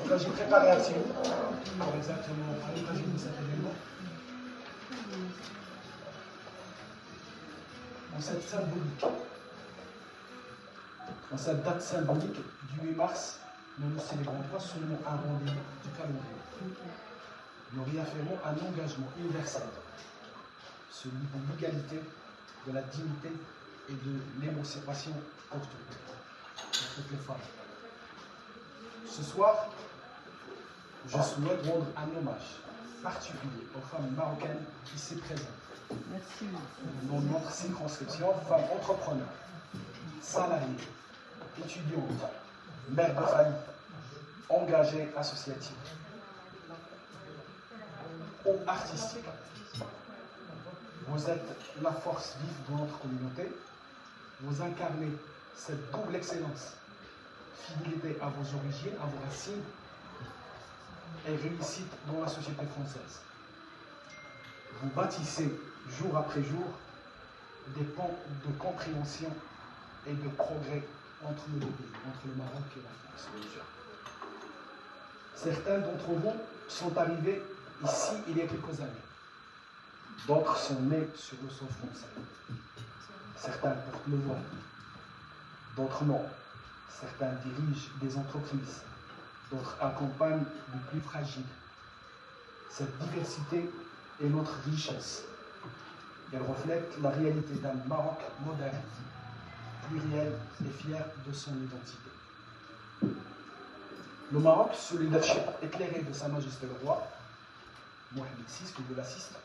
l'agit préparé à Tirou, pour exactement à l'occasion de cet événement. En cette date symbolique du 8 mars, nous ne célébrons pas seulement un rendez-vous du calendrier. Nous réaffirmons un engagement universel, celui de l'égalité, de la dignité et de l'émancipation pour toutes les femmes. Ce soir, je souhaite rendre un hommage particulier aux femmes marocaines ici présentes. Merci. Dans notre circonscription, femmes entrepreneurs, salariées, étudiantes, mères de famille, engagées associatives ou artistiques. Vous êtes la force vive de notre communauté. Vous incarnez cette double excellence, fidélité à vos origines, à vos racines et réussite dans la société française. Vous bâtissez jour après jour des ponts de compréhension et de progrès entre nos deux pays, entre le Maroc et la France. Certains d'entre vous sont arrivés ici il y a quelques années. D'autres sont nés sur le sol français. Certains portent le voile, d'autres non. Certains dirigent des entreprises, d'autres accompagnent les plus fragiles. Cette diversité est notre richesse. Elle reflète la réalité d'un Maroc moderne, pluriel et fier de son identité. Le Maroc, sous le leadership éclairé de Sa Majesté le Roi, Mohamed VI ou de la VI,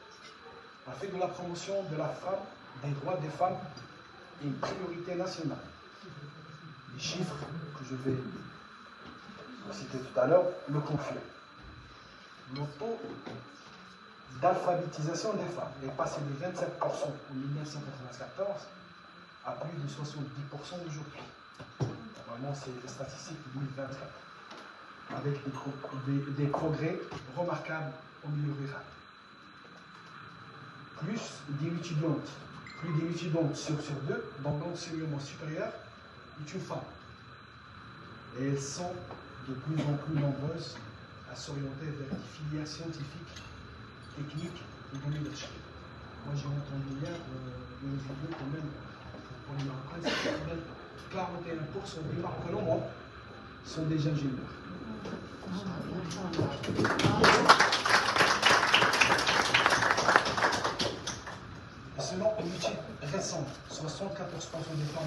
a fait de la promotion de la femme, des droits des femmes, une priorité nationale. Les chiffres que je vais citer tout à l'heure le confirment. Le taux d'alphabétisation des femmes est passé de 27% en 1994 à plus de 70% aujourd'hui. Vraiment, c'est les statistiques de 2024, avec des progrès remarquables au milieu rural. Plus d'une étudiante sur deux dans l'enseignement supérieur est une femme. Et elles sont de plus en plus nombreuses à s'orienter vers des filières scientifiques, techniques et de leadership. Moi j'ai entendu hier une vidéo quand même pour les Marocains, c'est quand même 41% des Marocains au monde sont des ingénieurs. Selon une étude récente, 74% des femmes